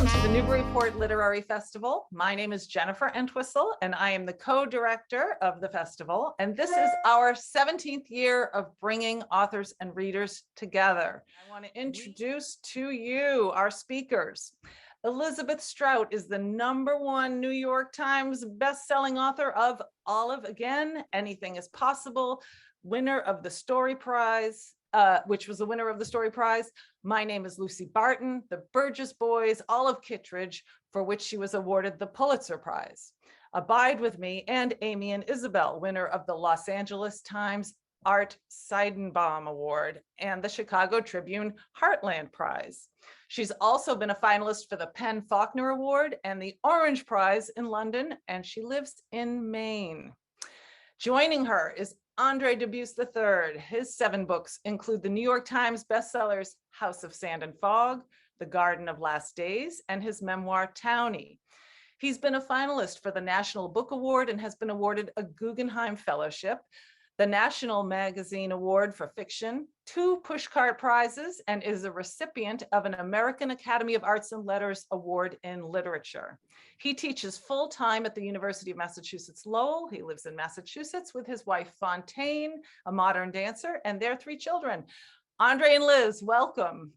Welcome to the Newburyport Literary Festival. My name is Jennifer Entwistle, and I am the co-director of the festival. And this is our 17th year of bringing authors and readers together. I want to introduce to you our speakers. Elizabeth Strout is the #1 New York Times bestselling author of Olive Again, Anything is Possible, winner of the Story Prize, which was the winner of the Story Prize. My name is Lucy Barton, the Burgess Boys, Olive Kitteridge, for which she was awarded the Pulitzer Prize. Abide with me and Amy and Isabel, winner of the Los Angeles Times Art Seidenbaum Award and the Chicago Tribune Heartland Prize. She's also been a finalist for the Penn Faulkner Award and the Orange Prize in London, and she lives in Maine. Joining her is Andre Dubus III. His 7 books include the New York Times bestsellers House of Sand and Fog, The Garden of Last Days, and his memoir Townie. He's been a finalist for the National Book Award and has been awarded a Guggenheim Fellowship, the National Magazine Award for Fiction, 2 Pushcart Prizes, and is a recipient of an American Academy of Arts and Letters Award in Literature. He teaches full-time at the University of Massachusetts Lowell. He lives in Massachusetts with his wife Fontaine, a modern dancer, and their 3 children. Andre and Liz, welcome.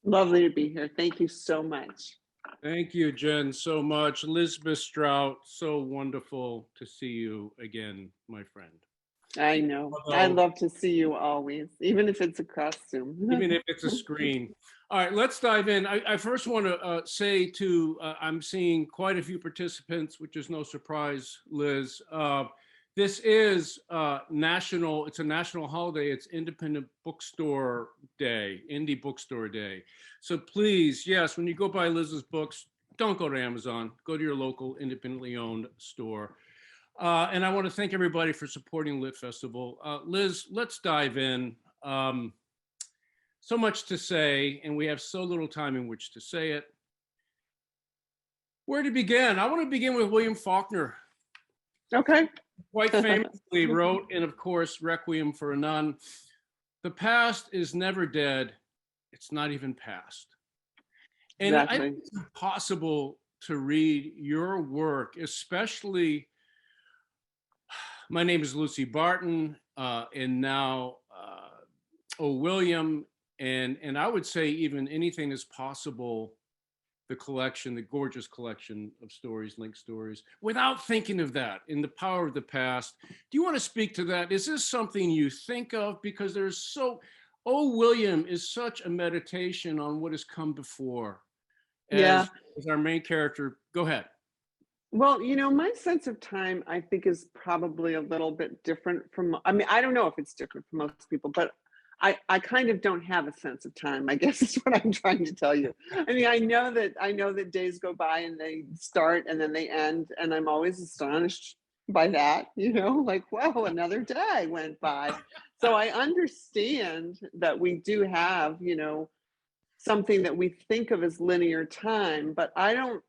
Lovely to be here. Thank you so much. Thank you, Jen, so much. Elizabeth Strout, so wonderful to see you again, my friend. I know. I love to see you always, even if it's a costume. Even if it's a screen. All right, let's dive in. I first want to say to, I'm seeing quite a few participants, which is no surprise, Liz. This is national, it's a national holiday. It's Independent Bookstore Day, Indie Bookstore Day. So please, yes, when you go buy Liz's books, don't go to Amazon, go to your local independently owned store. And I want to thank everybody for supporting Lit Festival. Liz, let's dive in. So much to say, and we have so little time in which to say it. Where to begin? I want to begin with William Faulkner. Okay. Quite famously wrote, and of course, Requiem for a Nun. The past is never dead. It's not even past. And exactly. I think it's impossible to read your work, especially, my name is Lucy Barton, and now O. William, and I would say even Anything is Possible, the collection, the gorgeous collection of stories, linked stories, without thinking of that, in the power of the past. Do you want to speak to that? Is this something you think of? Because there's so, O. William is such a meditation on what has come before. As our main character, go ahead. Well, you know, my sense of time, I think, is probably a little bit different from, I mean, I don't know if it's different for most people, but I kind of don't have a sense of time, I guess is what I'm trying to tell you. I mean, I know that days go by and they start and then they end, and I'm always astonished by that, you know, like, wow, another day went by. So I understand that we do have, you know, something that we think of as linear time, but I don't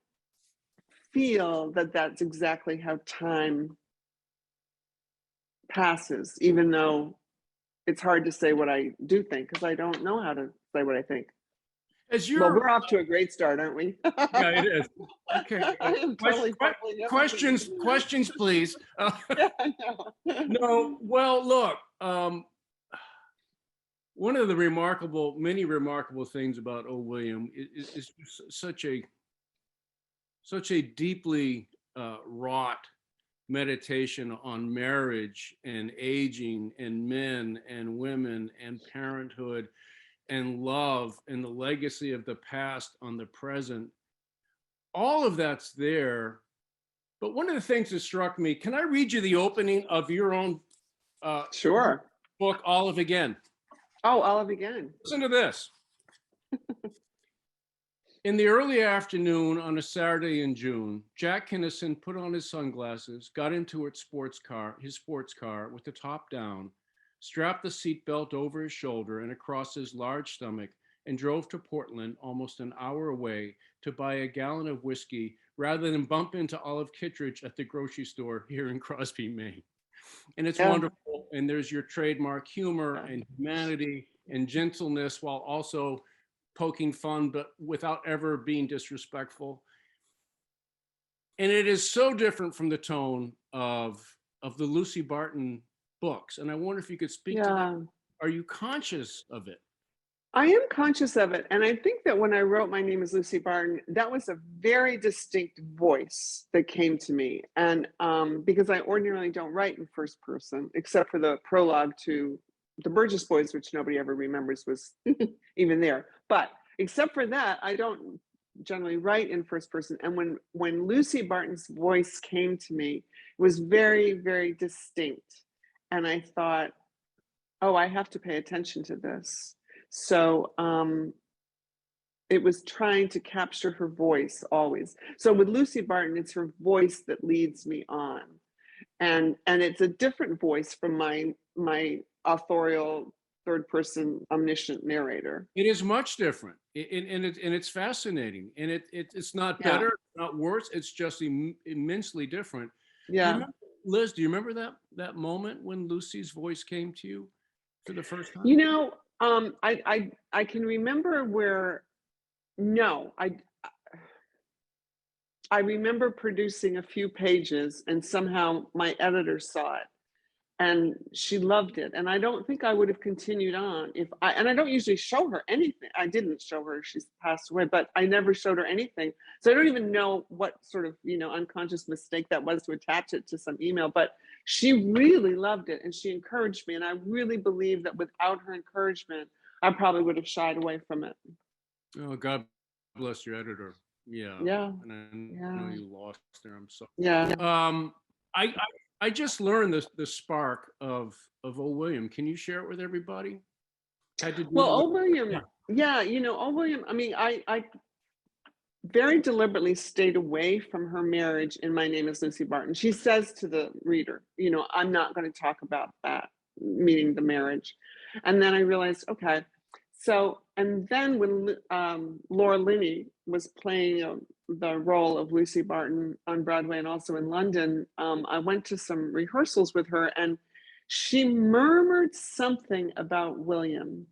feel that that's exactly how time passes, even though it's hard to say what I do think, because I don't know how to say what I think. Well, we're off to a great start, aren't we? Yeah, it is. Okay. I am totally questions, please. Yeah, I know. No, well, look, one of the many remarkable things about O. William is such a deeply wrought meditation on marriage and aging and men and women and parenthood and love and the legacy of the past on the present. All of that's there. But one of the things that struck me, can I read you the opening of your own sure book, Olive Again? Oh, Olive Again. Listen to this. In the early afternoon on a Saturday in June, Jack Kinnison put on his sunglasses, got into his sports car with the top down, strapped the seatbelt over his shoulder and across his large stomach, and drove to Portland, almost an hour away, to buy a gallon of whiskey rather than bump into Olive Kitteridge at the grocery store here in Crosby, Maine. And it's wonderful. And there's your trademark humor and humanity and gentleness, while also poking fun, but without ever being disrespectful. And it is so different from the tone of the Lucy Barton books. And I wonder if you could speak to that. Yeah. Are you conscious of it? I am conscious of it. And I think that when I wrote My Name is Lucy Barton, that was a very distinct voice that came to me. And because I ordinarily don't write in first person, except for the prologue to The Burgess Boys, which nobody ever remembers was even there. But except for that, I don't generally write in first person. And when Lucy Barton's voice came to me, it was very, very distinct. And I thought, oh, I have to pay attention to this. So it was trying to capture her voice always. So with Lucy Barton, it's her voice that leads me on. And it's a different voice from my authorial third person omniscient narrator. It is much different. And it's fascinating. And it's not better, not worse. It's just immensely different. Yeah. Liz, do you remember that moment when Lucy's voice came to you for the first time? You know, I can remember where, no, I remember producing a few pages and somehow my editor saw it and she loved it. And I don't think I would have continued on and I don't usually show her anything. I didn't show her, she's passed away, but I never showed her anything. So I don't even know what sort of, unconscious mistake that was to attach it to some email, but she really loved it and she encouraged me. And I really believe that without her encouragement, I probably would have shied away from it. Oh, God bless your editor. Yeah. Yeah. And I know you lost her. I'm sorry. Yeah. I just learned the spark of O. William. Can you share it with everybody? Well, O. William, O. William, I mean, I very deliberately stayed away from her marriage in My Name is Lucy Barton. She says to the reader, I'm not going to talk about that, meaning the marriage. And then I realized, okay. So, and then when Laura Linney was playing the role of Lucy Barton on Broadway and also in London, I went to some rehearsals with her and she murmured something about William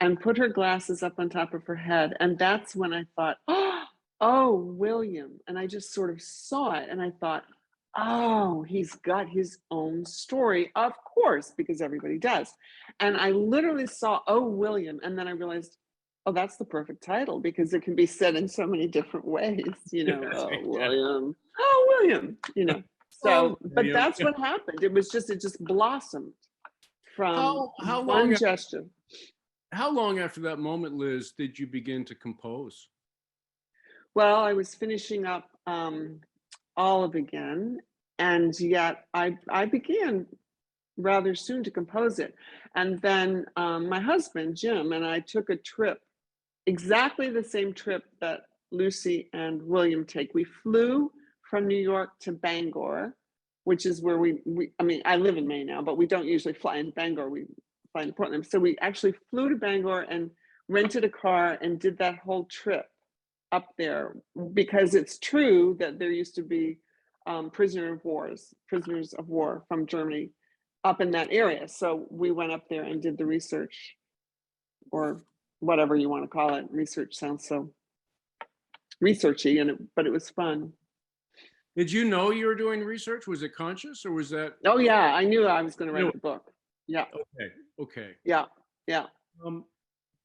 and put her glasses up on top of her head. And that's when I thought, oh, William. And I just sort of saw it and I thought, oh, he's got his own story, of course, because everybody does. And I literally saw, oh, William. And then I realized, oh, that's the perfect title because it can be said in so many different ways, oh, William, oh, William, So, but that's what happened. It just blossomed from one gesture. How long after that moment, Liz, did you begin to compose? Well, I was finishing up Olive again, and yet I began rather soon to compose it. And then my husband, Jim, and I took a trip, exactly the same trip that Lucy and William take. We flew from New York to Bangor, which is where I live in Maine now, but we don't usually fly in Bangor, we fly into Portland. So we actually flew to Bangor and rented a car and did that whole trip up there, because it's true that there used to be prisoners of war from Germany up in that area. So we went up there and did the research, or whatever you want to call it. Research sounds so researchy, but it was fun. Did you know you were doing research? Was it conscious or was that? Oh yeah, I knew I was going to write the book. Yeah. Okay. Yeah.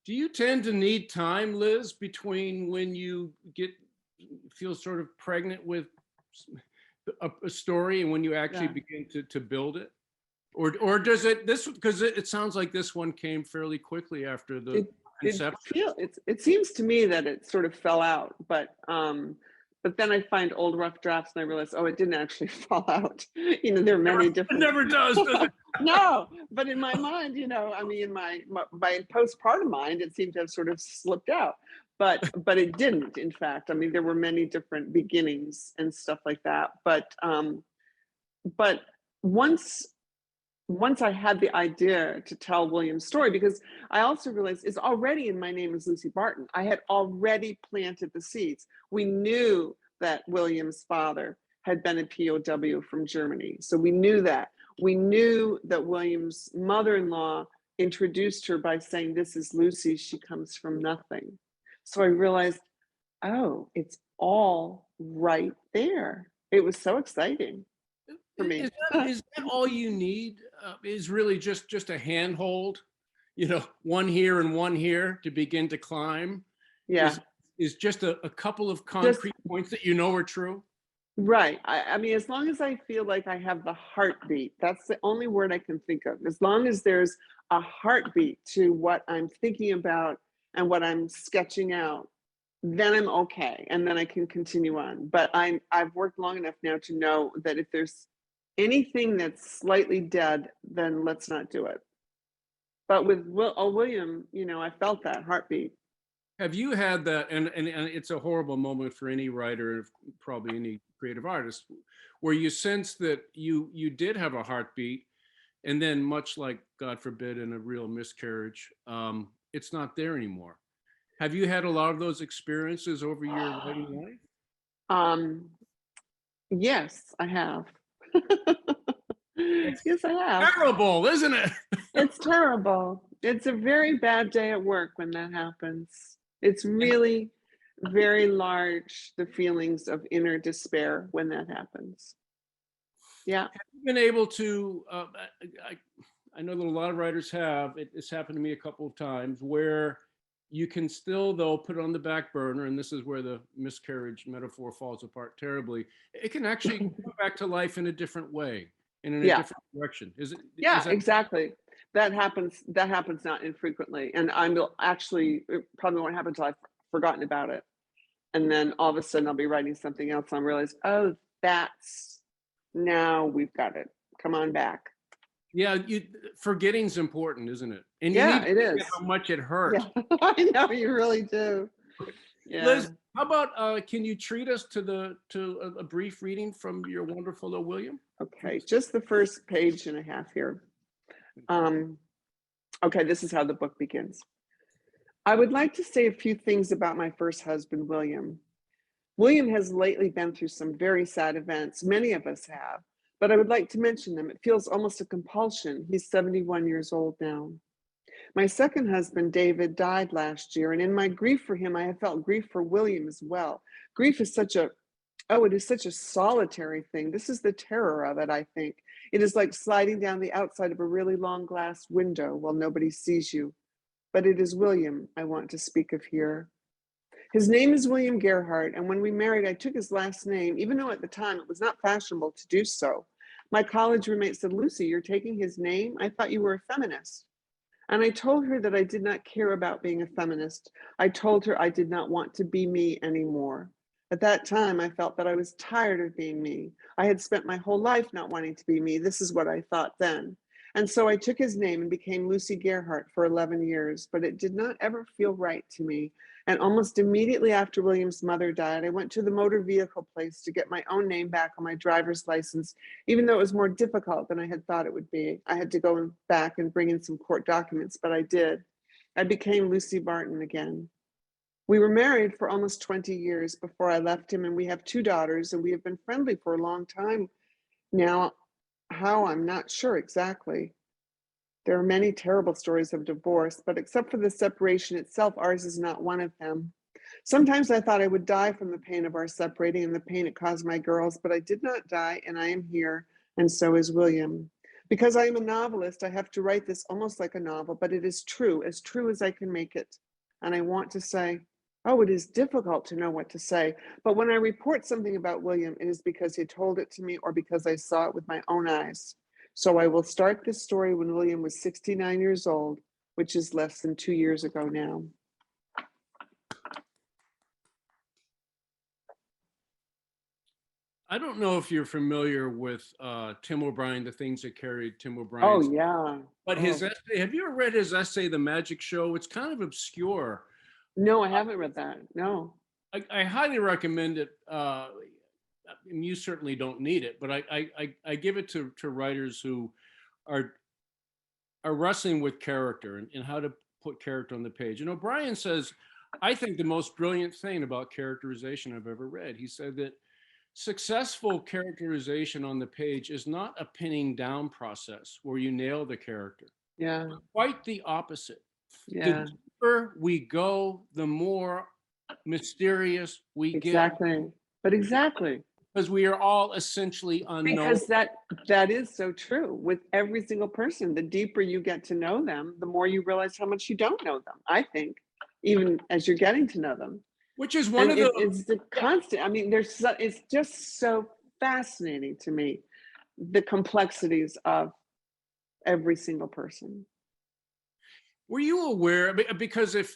Do you tend to need time, Liz, between when you feel sort of pregnant with a story and when you actually begin to build it? Or does because it sounds like this one came fairly quickly after the conception. It seems to me that it sort of fell out, but then I find old rough drafts and I realize, oh, it didn't actually fall out. There are many different. It never does it? No, but in my mind, in my postpartum mind, it seemed to have sort of slipped out, but it didn't. In fact, there were many different beginnings and stuff like that. But once I had the idea to tell William's story, because I also realized it's already in My Name is Lucy Barton. I had already planted the seeds. We knew that William's father had been a POW from Germany. So we knew that. We knew that William's mother-in-law introduced her by saying, "This is Lucy, she comes from nothing." So I realized, oh, it's all right there. It was so exciting for me. Is that all you need? Is really just a handhold, one here and one here to begin to climb? Yeah, Is just a couple of just concrete points that are true? right. I mean, as long as I feel like I have the heartbeat, that's the only word I can think of. As long as there's a heartbeat to what I'm thinking about and what I'm sketching out, then I'm okay, and then I can continue on. But I've worked long enough now to know that if there's anything that's slightly dead, then let's not do it. But with William, I felt that heartbeat. Have you had that, and it's a horrible moment for any writer, probably any creative artist, where you sense that you did have a heartbeat, and then much like, God forbid, in a real miscarriage, it's not there anymore. Have you had a lot of those experiences over your writing life? Um, yes, I have. It's Yes, I have. terrible, isn't it? It's terrible. It's a very bad day at work when that happens. It's really very large, the feelings of inner despair when that happens. Yeah. Have you been able to, I know that a lot of writers have, it's happened to me a couple of times, where you can still, though, put it on the back burner, and this is where the miscarriage metaphor falls apart terribly. It can actually come back to life in a different way and in a Yeah. different direction. Yeah, is that exactly. That happens not infrequently. And it probably won't happen until I've forgotten about it. And then all of a sudden I'll be writing something else and I'll realize, oh, now we've got it. Come on back. Yeah, forgetting's important, isn't it? And you Yeah, need to it forget is. how much it hurt. Yeah, I know you really do. Yeah. Liz, how about can you treat us to a brief reading from your wonderful O. William? Okay, just the first page and a half here. Okay, this is how the book begins. I would like to say a few things about my first husband, William. William has lately been through some very sad events. Many of us have, but I would like to mention them. It feels almost a compulsion. He's 71 years old now. My second husband, David, died last year, and in my grief for him, I have felt grief for William as well. Grief is such a solitary thing. This is the terror of it, I think. It is like sliding down the outside of a really long glass window while nobody sees you. But it is William I want to speak of here. His name is William Gerhardt, and when we married, I took his last name, even though at the time it was not fashionable to do so. My college roommate said, Lucy, you're taking his name? I thought you were a feminist. And I told her that I did not care about being a feminist. I told her I did not want to be me anymore. At that time, I felt that I was tired of being me. I had spent my whole life not wanting to be me. This is what I thought then. And so I took his name and became Lucy Gerhardt for 11 years, but it did not ever feel right to me. And almost immediately after William's mother died, I went to the motor vehicle place to get my own name back on my driver's license, even though it was more difficult than I had thought it would be. I had to go back and bring in some court documents, but I did. I became Lucy Barton again. We were married for almost 20 years before I left him, and we have 2 daughters, and we have been friendly for a long time now. How, I'm not sure exactly. There are many terrible stories of divorce, but except for the separation itself, ours is not one of them. Sometimes I thought I would die from the pain of our separating and the pain it caused my girls, but I did not die, and I am here, and so is William. Because I am a novelist, I have to write this almost like a novel, but it is true as I can make it. And I want to say, oh, it is difficult to know what to say. But when I report something about William, it is because he told it to me or because I saw it with my own eyes. So I will start this story when William was 69 years old, which is less than 2 years ago now. I don't know if you're familiar with Tim O'Brien, The Things That Carried Tim O'Brien. Oh, yeah. But his essay, have you ever read his essay, The Magic Show? It's kind of obscure. No, I haven't read that. No. I highly recommend it. And you certainly don't need it, but I give it to writers who are wrestling with character and how to put character on the page. And O'Brien says, I think the most brilliant thing about characterization I've ever read. He said that successful characterization on the page is not a pinning down process where you nail the character. Yeah. Quite the opposite. Yeah. The deeper we go, the more mysterious we get, Exactly. But exactly. because we are all essentially unknown. Because that is so true with every single person. The deeper you get to know them, the more you realize how much you don't know them, I think, even as you're getting to know them. Which is one And of the it's the constant. I mean, it's just so fascinating to me, the complexities of every single person. Were you aware, because if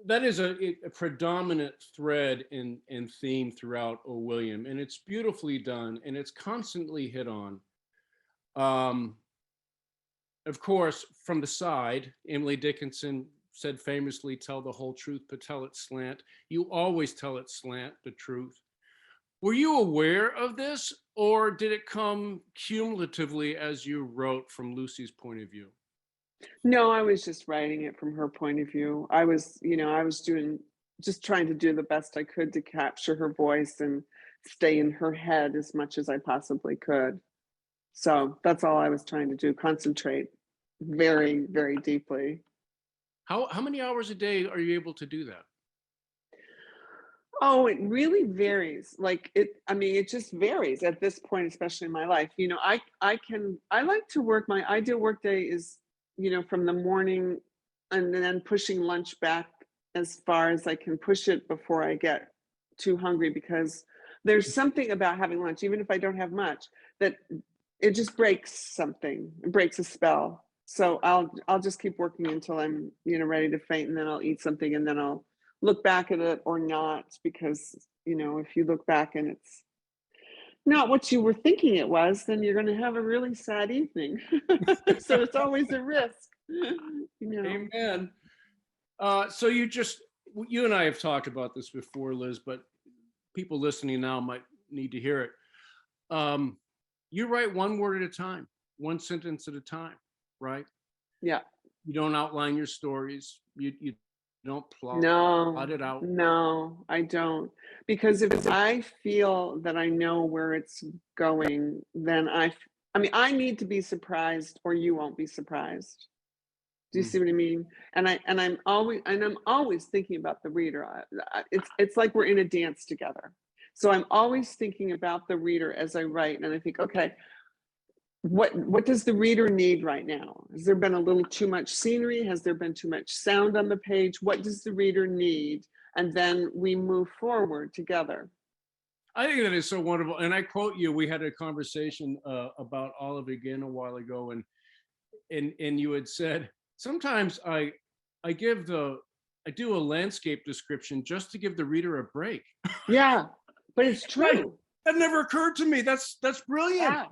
that is a predominant thread in theme throughout O. William, and it's beautifully done, and it's constantly hit on. Of course, from the side, Emily Dickinson said famously, "Tell the whole truth, but tell it slant." You always tell it slant, the truth. Were you aware of this, or did it come cumulatively as you wrote from Lucy's point of view? No, I was just writing it from her point of view. I was just trying to do the best I could to capture her voice and stay in her head as much as I possibly could. So that's all I was trying to do, concentrate very, very deeply. How many hours a day are you able to do that? Oh, it really varies. It just varies at this point, especially in my life. I like to work. My ideal work day is, from the morning and then pushing lunch back as far as I can push it before I get too hungry, because there's something about having lunch, even if I don't have much, that it just breaks something, it breaks a spell. So I'll just keep working until I'm, ready to faint, and then I'll eat something, and then I'll look back at it or not, because, if you look back and it's not what you were thinking it was, then you're going to have a really sad evening. So it's always a risk. Amen. So you and I have talked about this before, Liz, but people listening now might need to hear it. You write one word at a time, one sentence at a time, right? Yeah. You don't outline your stories. You don't plot it out. No, I don't. Because if I feel that I know where it's going, then I need to be surprised, or you won't be surprised. Do you see what I mean? And I'm always thinking about the reader. It's like we're in a dance together. So I'm always thinking about the reader as I write, and I think, okay, what does the reader need right now? Has there been a little too much scenery? Has there been too much sound on the page? What does the reader need? And then we move forward together. I think that is so wonderful. And I quote you, we had a conversation about Olive again a while ago, and you had said, sometimes I do a landscape description just to give the reader a break. Yeah, but it's true. That never occurred to me. That's brilliant.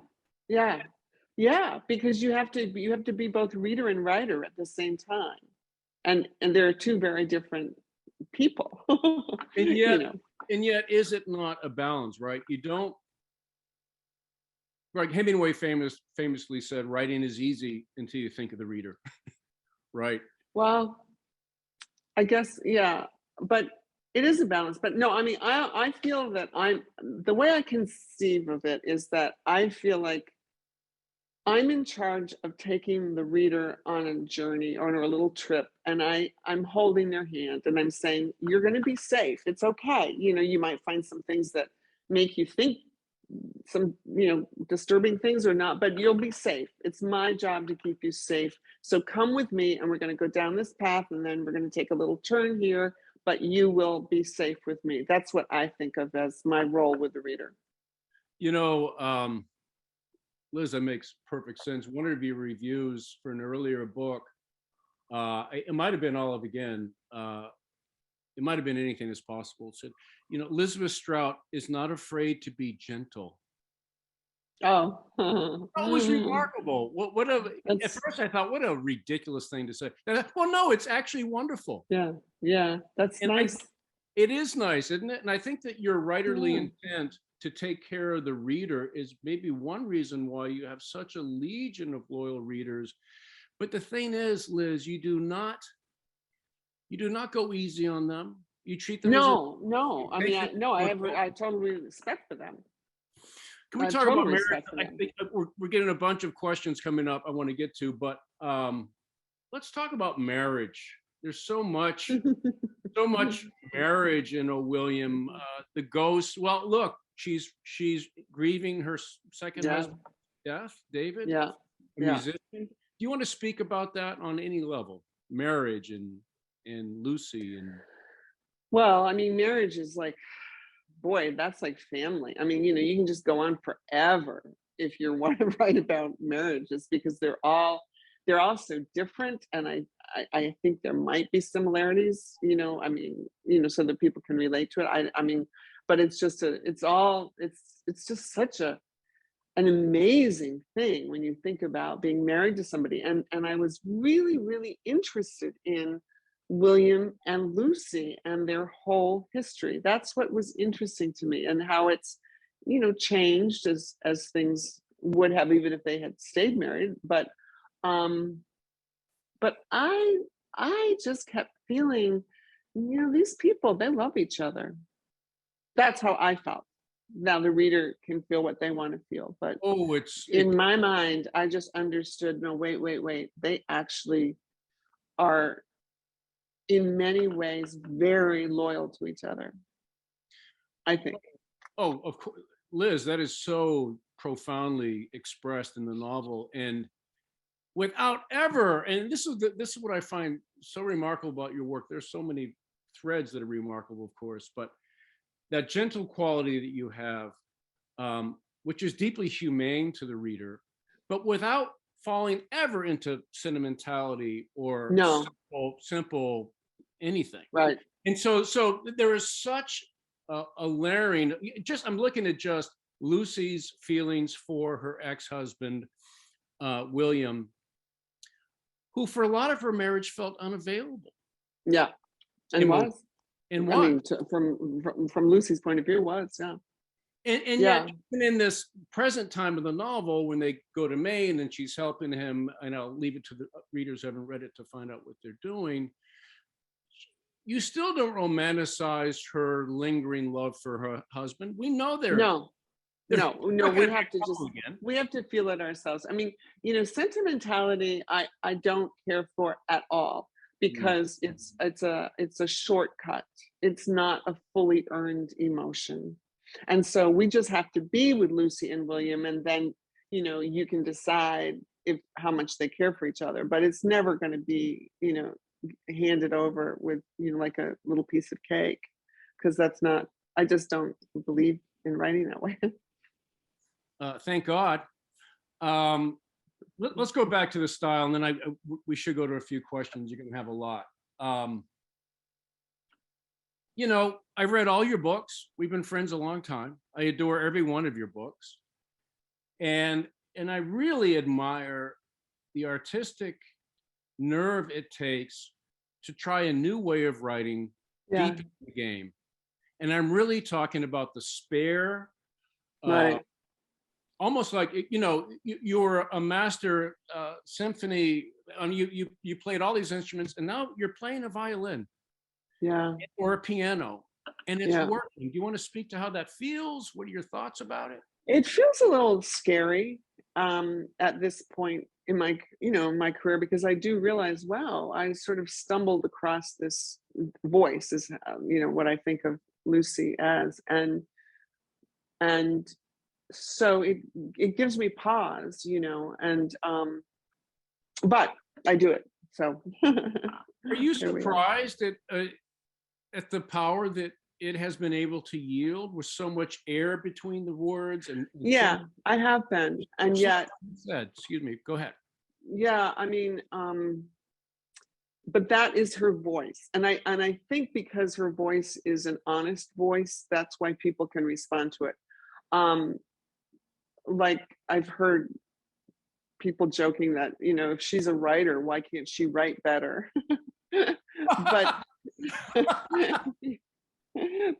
Yeah, because you have to be both reader and writer at the same time, and there are two very different people. And yet, is it not a balance, right? You don't. Like Hemingway famously said, writing is easy until you think of the reader, right? Well, I guess, yeah, but it is a balance. But no, I feel that the way I conceive of it is that I feel like I'm in charge of taking the reader on a journey or on a little trip, and I'm holding their hand, and I'm saying, you're going to be safe. It's okay. You might find some things that make you think some, disturbing things or not, but you'll be safe. It's my job to keep you safe. So come with me, and we're going to go down this path, and then we're going to take a little turn here, but you will be safe with me. That's what I think of as my role with the reader. Liz, that makes perfect sense. One of your reviews for an earlier book, it might have been Olive again. It might have been Anything Is Possible. It said, Elizabeth Strout is not afraid to be gentle. Oh, that was remarkable. At first I thought, what a ridiculous thing to say. Well, no, it's actually wonderful. Yeah, that's nice. It is nice, isn't it? And I think that your writerly intent to take care of the reader is maybe one reason why you have such a legion of loyal readers. But the thing is, Liz, you do not go easy on them. You treat them I totally respect for them. Can we talk about marriage? I think we're getting a bunch of questions coming up I want to get to, but let's talk about marriage. There's so much marriage in a William, the ghost. Well, look, she's grieving her second Yeah. husband's death, David, Yeah. a Yeah. musician. Do you want to speak about that on any level? Marriage and Lucy and Well, I mean, marriage is like, boy, that's like family. I mean, you can just go on forever if you want to write about marriages, because they're all so different. And I think there might be similarities, I mean, so that people can relate to it. I mean, but it's just it's just such an amazing thing when you think about being married to somebody. And I was really, really interested in William and Lucy and their whole history. That's what was interesting to me, and how it's, changed as things would have, even if they had stayed married. But I just kept feeling, these people, they love each other. That's how I felt. Now the reader can feel what they want to feel, but in my mind, I just understood, no, wait. They actually are in many ways very loyal to each other, I think. Oh, of course, Liz, that is so profoundly expressed in the novel, and without ever, and this is what I find so remarkable about your work. There's so many threads that are remarkable, of course, but that gentle quality that you have, which is deeply humane to the reader, but without falling ever into sentimentality or No. simple anything. Right. And so there is such a layering. I'm looking at just Lucy's feelings for her ex-husband, William, who for a lot of her marriage felt unavailable. Yeah. And was. And I mean, from Lucy's point of view, was, yeah. And Yeah. yet, even in this present time of the novel, when they go to Maine and she's helping him, and I'll leave it to the readers who haven't read it to find out what they're doing, you still don't romanticize her lingering love for her husband. We know No, we have to we have to feel it ourselves. I mean, sentimentality, I don't care for at all, because it's a shortcut. It's not a fully earned emotion. And so we just have to be with Lucy and William, and then, you can decide how much they care for each other, but it's never going to be, handed over with, like a little piece of cake, because I just don't believe in writing that way. Thank God. Let's go back to the style, and then we should go to a few questions. You're going to have a lot. I've read all your books. We've been friends a long time. I adore every one of your books, and I really admire the artistic nerve it takes to try a new way of writing deep in the game. And I'm really talking about the spare, Right. Almost like, you're a master symphony, and you played all these instruments, and now you're playing a violin, or a piano, and it's working. Do you want to speak to how that feels? What are your thoughts about it? It feels a little scary at this point in my career, because I do realize, wow, I sort of stumbled across this voice, is what I think of Lucy as, and so it gives me pause, and but I do it. So are you surprised at the power that it has been able to yield, with so much air between the words? And I have been, and yet excuse me, go ahead. I mean, but that is her voice, and I think because her voice is an honest voice, that's why people can respond to it. Like, I've heard people joking that, if she's a writer, why can't she write better? But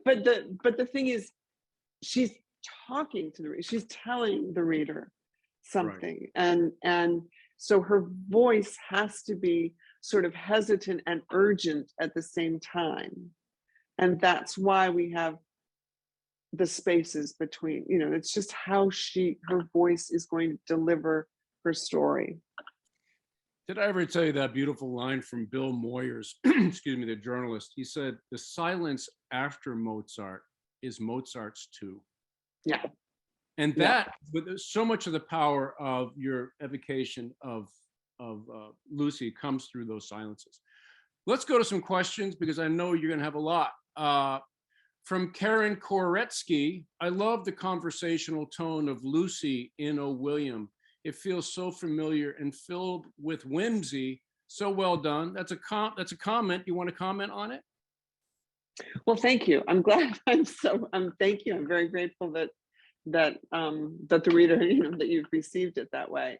but the thing is, she's talking to the reader, she's telling the reader something, right. And so her voice has to be sort of hesitant and urgent at the same time, and that's why we have the spaces between. It's just how her voice is going to deliver her story. Did I ever tell you that beautiful line from Bill Moyers, excuse me, the journalist? He said, "The silence after Mozart is Mozart's too." Yeah. And Yeah. that, with so much of the power of your evocation of Lucy comes through those silences. Let's go to some questions because I know you're going to have a lot. From Karen Koretsky, I love the conversational tone of Lucy in O. William. It feels so familiar and filled with whimsy. So well done. That's a comment. You want to comment on it? Well, thank you. I'm glad. Thank you. I'm very grateful that the reader, that you've received it that way.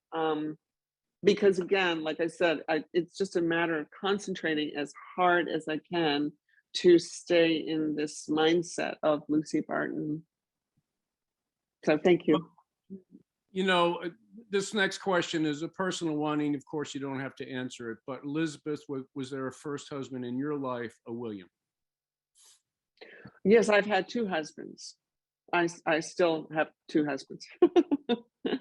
Because again, like I said, it's just a matter of concentrating as hard as I can to stay in this mindset of Lucy Barton. So thank you. This next question is a personal one, and of course you don't have to answer it, but Elizabeth, was there a first husband in your life, a William? Yes, I've had two husbands. I still have two husbands.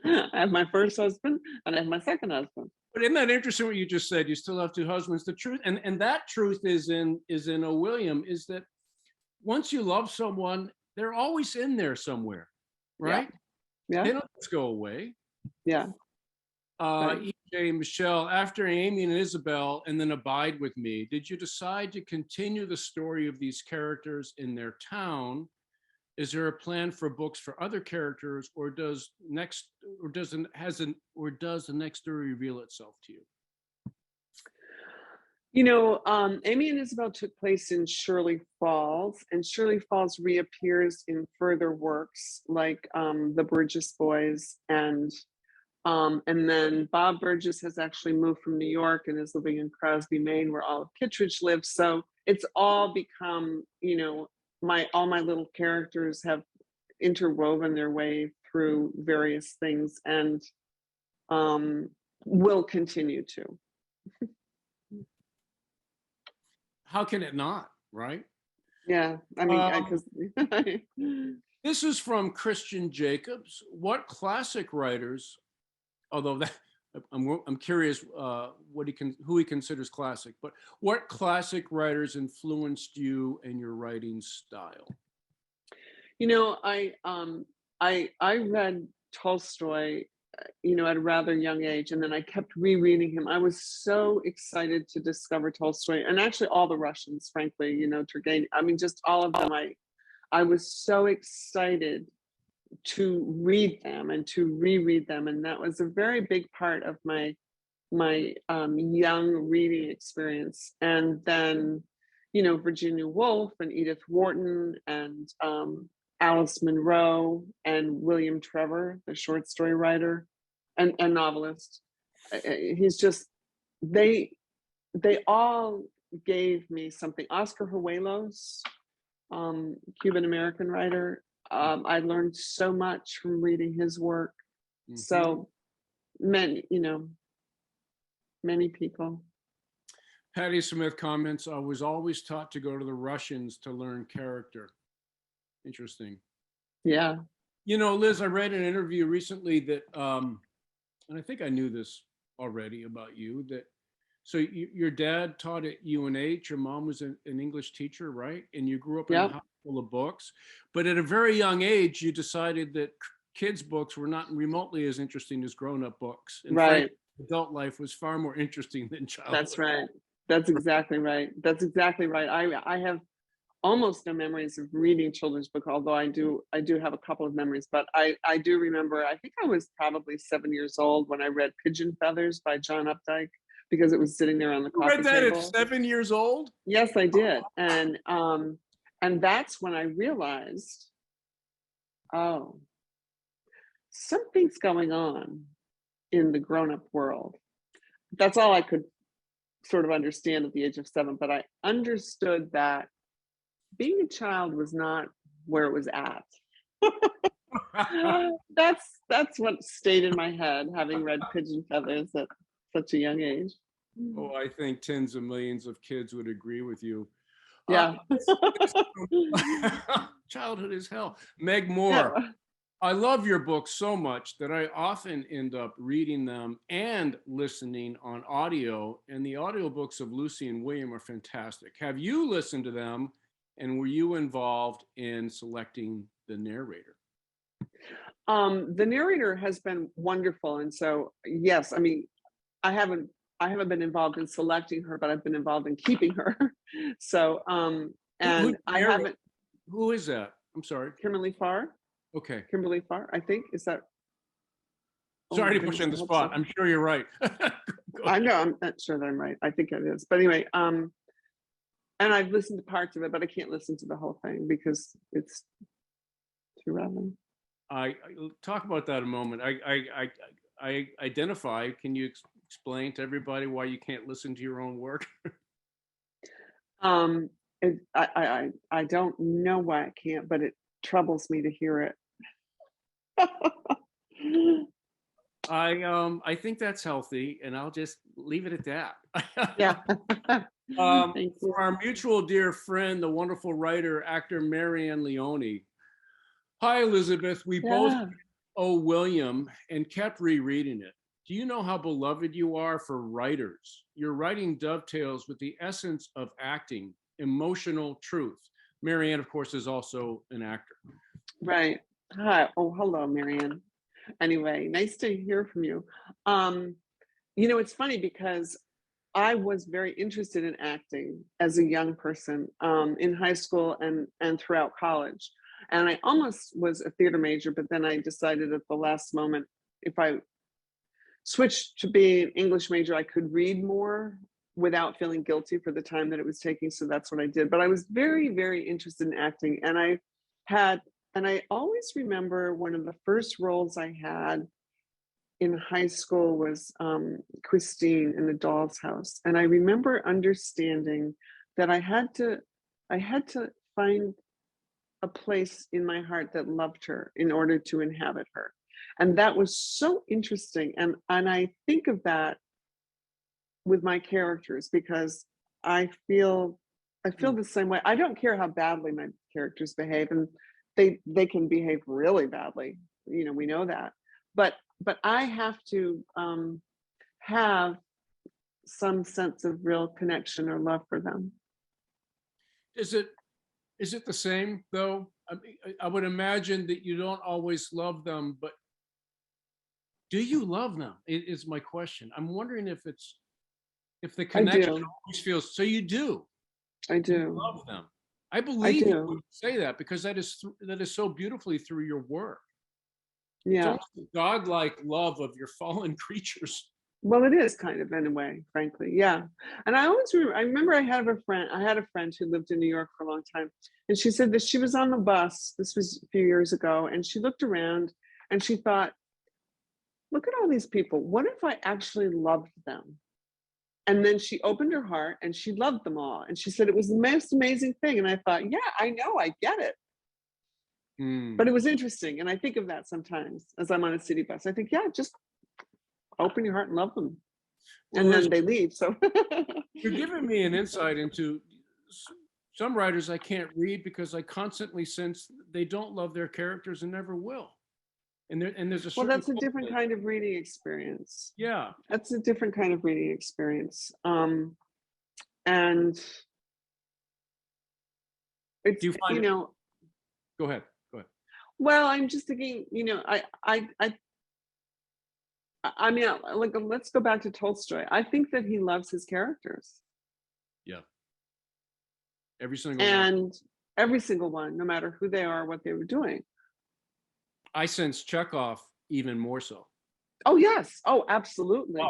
I have my first husband and I have my second husband. But isn't that interesting what you just said? You still have two husbands. The truth, and that truth is in O. William, is that once you love someone, they're always in there somewhere, right? Yeah. They don't just go away. Yeah. Right. EJ, Michelle, after Amy and Isabel and then Abide with Me, did you decide to continue the story of these characters in their town? Is there a plan for books for other characters, or does the next story reveal itself to you? Amy and Isabel took place in Shirley Falls, and Shirley Falls reappears in further works like the Burgess Boys, and then Bob Burgess has actually moved from New York and is living in Crosby, Maine, where all of Kitteridge lives. So it's all become, all my little characters have interwoven their way through various things, and will continue to. How can it not, right? Yeah, I mean, this is from Christian Jacobs. What classic writers, although that I'm curious who he considers classic, but what classic writers influenced you and your writing style? I read Tolstoy, at a rather young age, and then I kept rereading him. I was so excited to discover Tolstoy, and actually all the Russians, frankly, Turgenev. I mean, just all of them. I was so excited to read them and to reread them, and that was a very big part of my young reading experience. And then Virginia Woolf and Edith Wharton and Alice Munro and William Trevor, the short story writer and novelist. He's just, they all gave me something. Oscar Huelos, Cuban American writer. I learned so much from reading his work. Mm-hmm. So many people. Patty Smith comments, I was always taught to go to the Russians to learn character. Interesting. Yeah. Liz, I read an interview recently that, and I think I knew this already about you, that so your dad taught at UNH, your mom was an English teacher, right? And you grew up in a house full of books, but at a very young age, you decided that kids' books were not remotely as interesting as grown-up books. And right. Frankly, adult life was far more interesting than childhood. That's right. That's exactly right. That's exactly right. I have almost no memories of reading children's book, although I do have a couple of memories, but I do remember, I think I was probably 7 years old when I read Pigeon Feathers by John Updike, because it was sitting there on the coffee table. You read that at 7 years old? Yes, I did. And that's when I realized, oh, something's going on in the grown-up world. That's all I could sort of understand at the age of 7, but I understood that being a child was not where it was at. That's what stayed in my head, having read Pigeon Feathers at such a young age. Oh, I think tens of millions of kids would agree with you. Yeah. Childhood is hell. Meg Moore. I love your books so much that I often end up reading them and listening on audio. And the audiobooks of Lucy and William are fantastic. Have you listened to them? And were you involved in selecting the narrator? The narrator has been wonderful. And so, yes, I mean, I haven't been involved in selecting her, but I've been involved in keeping her. So, and I haven't. Who is that? I'm sorry. Kimberly Farr. Okay. Kimberly Farr, I think. Is that? Sorry to put you on the spot. I'm sure you're right. I know, I'm not sure that I'm right. I think it is. But anyway, and I've listened to parts of it, but I can't listen to the whole thing because it's too relevant. I talk about that a moment. I identify. Can you explain to everybody why you can't listen to your own work? I don't know why I can't, but it troubles me to hear it. I think that's healthy, and I'll just leave it at that. Yeah. Thank you. For our mutual dear friend, the wonderful writer, actor Marianne Leone. Hi, Elizabeth. We both owe William and kept rereading it. Do you know how beloved you are for writers? Your writing dovetails with the essence of acting, emotional truth. Marianne, of course, is also an actor. Right. Hi. Oh, hello, Marianne. Anyway, nice to hear from you. You know, it's funny because I was very interested in acting as a young person in high school and throughout college. And I almost was a theater major, but then I decided at the last moment, if I switched to being an English major, I could read more without feeling guilty for the time that it was taking. So that's what I did. But I was very, very interested in acting. And I always remember one of the first roles I had in high school was Christine in The Doll's House. And I remember understanding that I had to find a place in my heart that loved her in order to inhabit her. And that was so interesting. And I think of that with my characters because I feel the same way. I don't care how badly my characters behave, and they can behave really badly. You know, we know that. But I have to have some sense of real connection or love for them. Is it the same though? I would imagine that you don't always love them, but do you love them? Is my question. I'm wondering if the connection always feels so. You do. I do. You love them. I believe you when you say that because that is so beautifully through your work. Yeah. It's almost a godlike love of your fallen creatures. Well, it is kind of in a way, frankly. Yeah. And I remember I had a friend who lived in New York for a long time. And she said that she was on the bus, this was a few years ago, and she looked around and she thought, look at all these people. What if I actually loved them? And then she opened her heart and she loved them all. And she said it was the most amazing thing. And I thought, yeah, I know, I get it. But it was interesting. And I think of that sometimes as I'm on a city bus. I think, yeah, just open your heart and love them. Well, and then they leave. So you're giving me an insight into some writers I can't read because I constantly sense they don't love their characters and never will. And there's a certain that's a different kind of reading experience. Yeah. That's a different kind of reading experience. And it's, you know, go ahead. Well, I'm just thinking, you know, I mean, like, let's go back to Tolstoy. I think that he loves his characters. Yeah. Every single one, no matter who they are, what they were doing. I sense Chekhov even more so. Oh, yes. Oh, absolutely.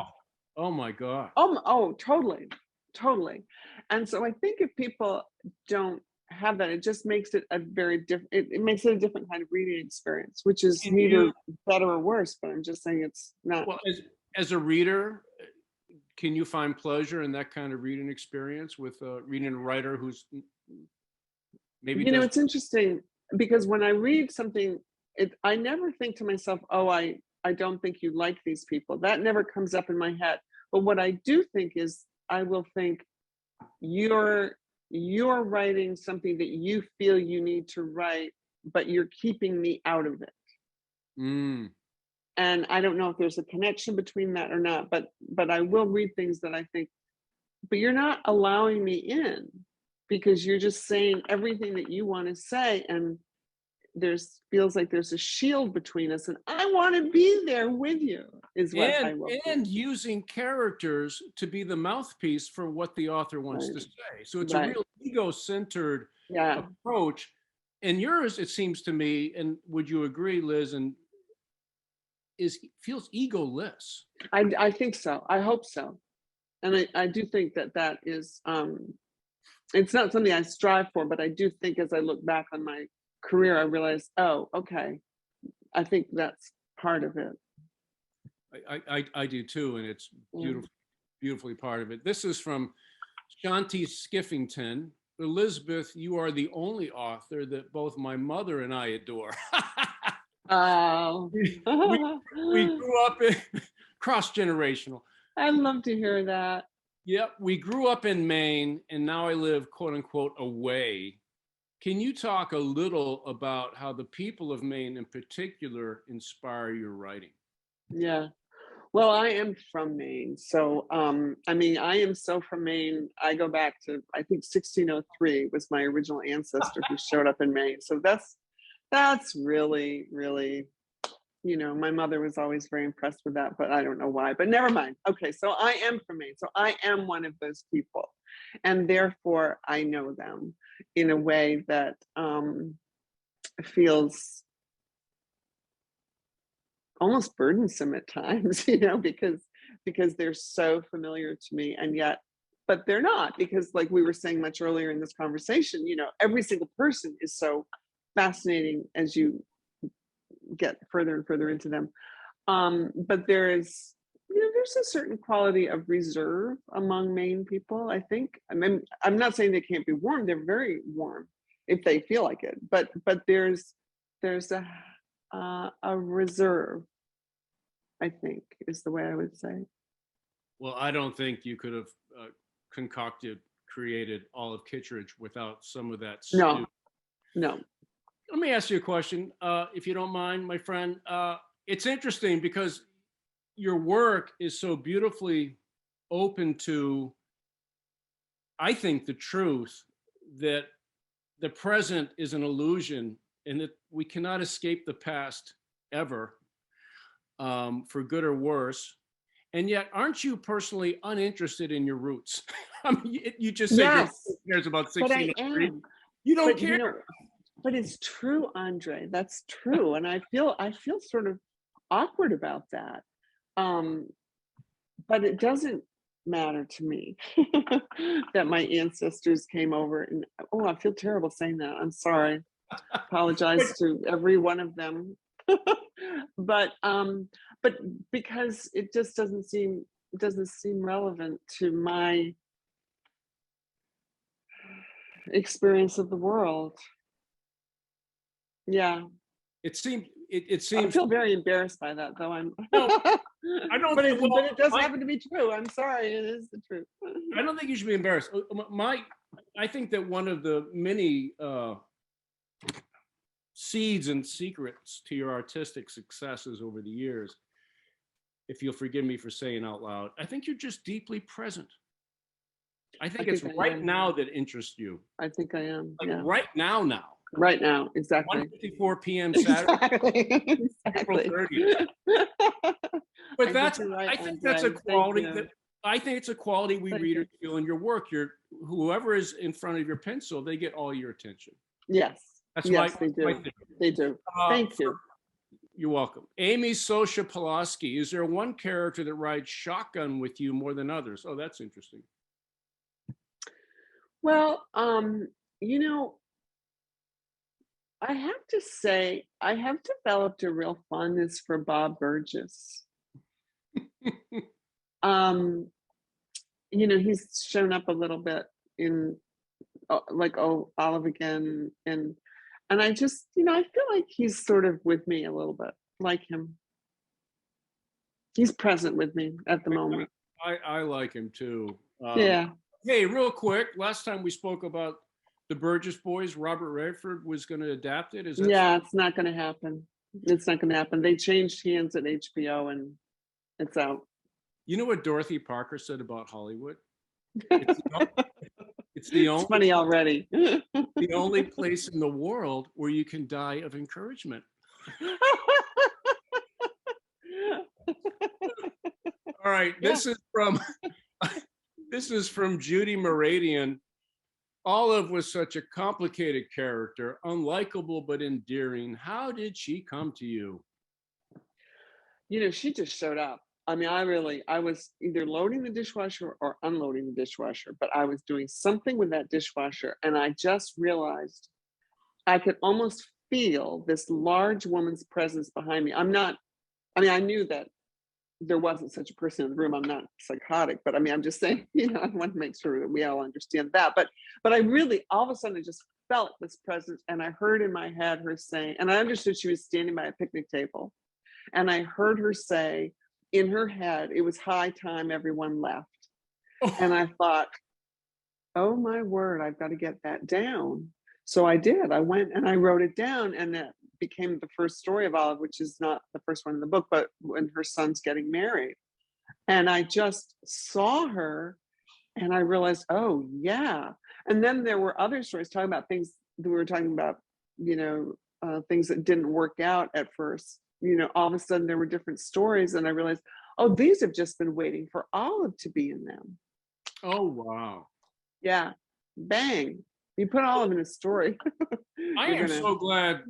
Oh my God. Oh, totally. And so I think if people don't have that, it just makes it a very different, it makes it a different kind of reading experience, which is neither better or worse, but I'm just saying it's not. Well, as a reader, can you find pleasure in that kind of reading experience with reading a writer who's maybe, you know, it's interesting because when I read something, I never think to myself, oh, I don't think you like these people. That never comes up in my head. But what I do think is I will think you're writing something that you feel you need to write, but you're keeping me out of it. Mm. And I don't know if there's a connection between that or not, but I will read things that I think, but you're not allowing me in because you're just saying everything that you want to say, and there's feels like there's a shield between us, and I want to be there with you is what I will And do. using characters to be the mouthpiece for what the author wants Right. to say. So it's a Right. real ego-centered Yeah. approach. And yours, it seems to me, and would you agree, Liz, and feels egoless. I think so. I hope so. And I do think that that is, it's not something I strive for, but I do think as I look back on my career, I realize, oh, okay, I think that's part of it. I do too, and it's Yeah. beautifully part of it. This is from Shanti Skiffington. Elizabeth, you are the only author that both my mother and I adore. Oh, we grew up in cross-generational. I'd love to hear that. Yep, we grew up in Maine, and now I live, quote unquote, away. Can you talk a little about how the people of Maine in particular inspire your writing? Yeah. Well, I am from Maine. So, I mean, I am so from Maine. I go back to, I think 1603 was my original ancestor who showed up in Maine. So that's really, really, you know, my mother was always very impressed with that, but I don't know why, but never mind. Okay. So I am from Maine. So I am one of those people. And therefore I know them in a way that feels almost burdensome at times, you know, because they're so familiar to me, and yet, but they're not, because like we were saying much earlier in this conversation, you know, every single person is so fascinating as you get further and further into them. But there is, you know, there's a certain quality of reserve among Maine people, I think. I mean, I'm not saying they can't be warm, they're very warm if they feel like it, but there's a reserve, I think, is the way I would say. Well, I don't think you could have created all of Kitteridge without some of that stew. No. Let me ask you a question, if you don't mind, my friend. It's interesting because your work is so beautifully open to, I think, the truth that the present is an illusion and that we cannot escape the past ever, for good or worse. And yet, aren't you personally uninterested in your roots? I mean, you just said Yes, your cares about but I 1603. am. You don't But care. you know, but it's true, Andre. That's true, and I feel sort of awkward about that. But it doesn't matter to me that my ancestors came over, and oh, I feel terrible saying that. I'm sorry. Apologize to every one of them. but because it just doesn't seem relevant to my experience of the world. Yeah. It seems. I feel very embarrassed by that, though. No, I don't. but it does happen to be true. I'm sorry, it is the truth. I don't think you should be embarrassed. I think that one of the many seeds and secrets to your artistic successes over the years, if you'll forgive me for saying out loud, I think you're just deeply present. I think it's right now that interests you. I think I am. Like yeah. Right now. Right now, exactly. 1:54 p.m. Saturday, April 30th. But I think that's a quality that I think it's a quality we readers feel in your work. Whoever is in front of your pencil, they get all your attention. Yes. That's yes, right. They do. Thank you. You're welcome. Amy Sosha Pulaski, is there one character that rides shotgun with you more than others? Oh, that's interesting. Well, you know, I have to say, I have developed a real fondness for Bob Burgess. You know, he's shown up a little bit in like Olive Again, and I just, you know, I feel like he's sort of with me a little bit, like him. He's present with me at the moment. I like him too. Yeah. Hey, real quick, last time we spoke about the Burgess Boys, Robert Redford was going to adapt it. Is that it's not going to happen. It's not going to happen. They changed hands at HBO and it's out. You know what Dorothy Parker said about Hollywood? It's the It's funny already. the only place in the world where you can die of encouragement. All right, this is from Judy Meridian. Olive was such a complicated character, unlikable but endearing. How did she come to you? You know, she just showed up. I mean, I was either loading the dishwasher or unloading the dishwasher, but I was doing something with that dishwasher. And I just realized I could almost feel this large woman's presence behind me. I knew that there wasn't such a person in the room. I'm not psychotic, but I mean, I'm just saying, you know, I want to make sure that we all understand that. But I really, all of a sudden, I just felt this presence, and I heard in my head her saying, and I understood she was standing by a picnic table, and I heard her say in her head, it was high time everyone left. And I thought, oh my word, I've got to get that down. So I did. I went and I wrote it down, and that became the first story of Olive, which is not the first one in the book, but when her son's getting married. And I just saw her and I realized, oh yeah. And then there were other stories talking about things that we were talking about, you know, things that didn't work out at first. You know, all of a sudden there were different stories, and I realized, oh, these have just been waiting for Olive to be in them. Oh, wow. Yeah. Bang. You put Olive in a story. I am so glad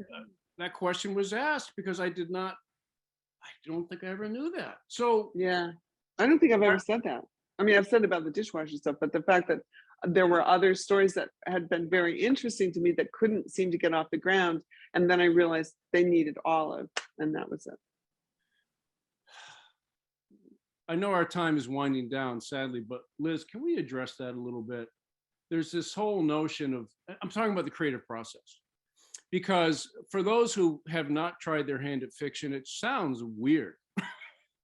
that question was asked, because I don't think I ever knew that. So yeah, I don't think I've ever said that. I mean, I've said about the dishwasher stuff, but the fact that there were other stories that had been very interesting to me that couldn't seem to get off the ground. And then I realized they needed Olive, and that was it. I know our time is winding down, sadly, but Liz, can we address that a little bit? There's this whole notion of, I'm talking about the creative process, because for those who have not tried their hand at fiction, it sounds weird.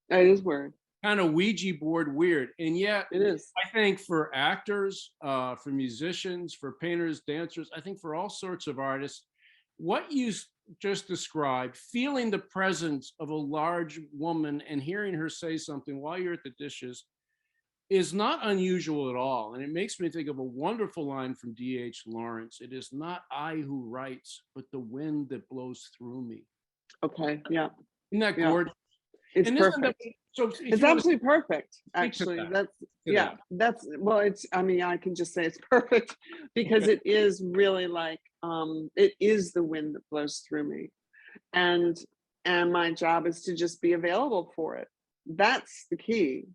It is weird. Kind of Ouija board weird. And yet, it is. I think for actors, for musicians, for painters, dancers, I think for all sorts of artists, what you just described, feeling the presence of a large woman and hearing her say something while you're at the dishes, is not unusual at all. And it makes me think of a wonderful line from D.H. Lawrence. It is not I who writes, but the wind that blows through me. Okay, yeah. Isn't that gorgeous? It's perfect. It's absolutely perfect, actually. I mean, I can just say it's perfect, because it is really like, it is the wind that blows through me. And my job is to just be available for it. That's the key,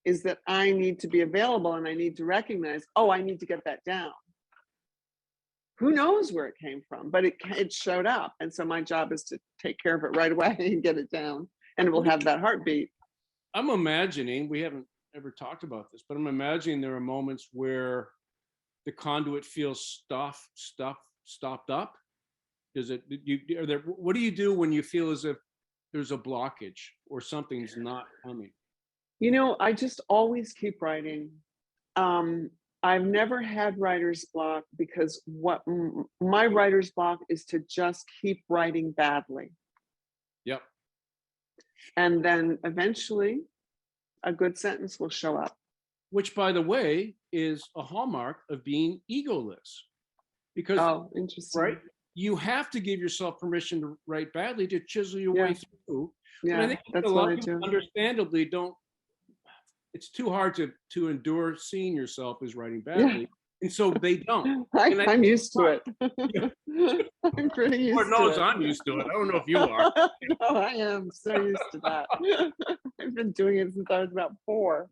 is that I need to be available, and I need to recognize, oh, I need to get that down. Who knows where it came from, but it showed up. And so my job is to take care of it right away and get it down, and it will have that heartbeat. I'm imagining, we haven't ever talked about this, but I'm imagining there are moments where the conduit feels stopped up. What do you do when you feel as if there's a blockage or something's not coming? You know, I just always keep writing. I've never had writer's block, because what my writer's block is to just keep writing badly. Yep. And then eventually a good sentence will show up. Which, by the way, is a hallmark of being egoless. Because, interesting. Right, you have to give yourself permission to write badly to chisel your way through. Yeah, but I think that's a lot what I of people do. understandably don't. It's too hard to endure seeing yourself as writing badly. And so they don't. I'm used to it. I'm pretty used to it. Lord knows I'm used to it. I don't know if you are. No, I am so used to that. I've been doing it since I was about 4.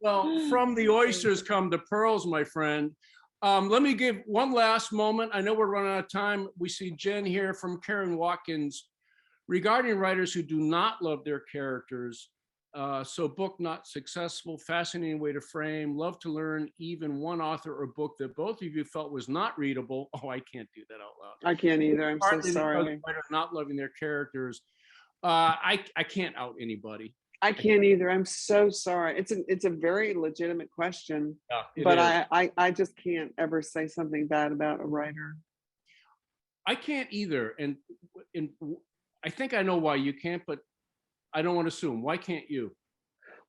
Well, from the oysters come the pearls, my friend. Let me give one last moment. I know we're running out of time. We see Jen here from Karen Watkins. Regarding writers who do not love their characters, so book not successful, fascinating way to frame, love to learn, even one author or book that both of you felt was not readable. Oh, I can't do that out loud. I can't either. I'm so sorry. Not loving their characters. I can't out anybody. I can't either. I'm so sorry. It's a very legitimate question, but I just can't ever say something bad about a writer. I can't either. And I think I know why you can't, but I don't want to assume. Why can't you?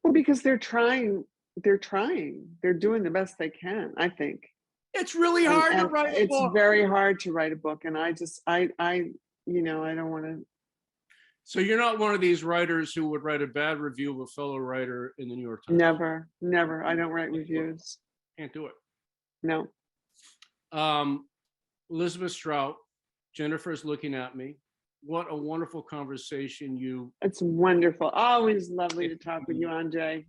Well, because they're trying. They're doing the best they can, I think. It's really hard to write a book. It's very hard to write a book. And I don't want to. So you're not one of these writers who would write a bad review of a fellow writer in the New York Times? Never. I don't write reviews. Can't do it. No. Elizabeth Strout, Jennifer's looking at me. What a wonderful conversation. It's wonderful. Always lovely to talk with you, Andre.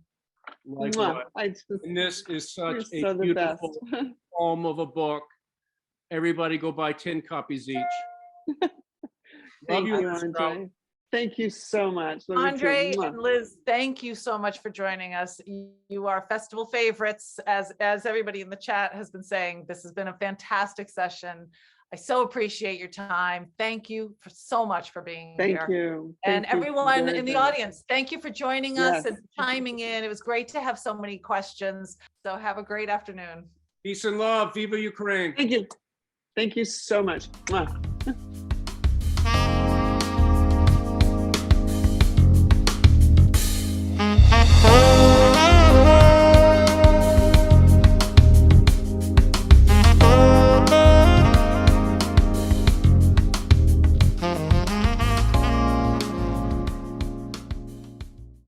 Likewise. And this is such a beautiful poem of a book. Everybody go buy 10 copies each. Thank you, Andre. Thank you so much. Andre and Liz, thank you so much for joining us. You are festival favorites, as everybody in the chat has been saying. This has been a fantastic session. I so appreciate your time. Thank you so much for being here. Thank you. And everyone in the audience, thank you for joining us and chiming in. It was great to have so many questions. So have a great afternoon. Peace and love. Viva Ukraine. Thank you. Thank you so much. Mwah.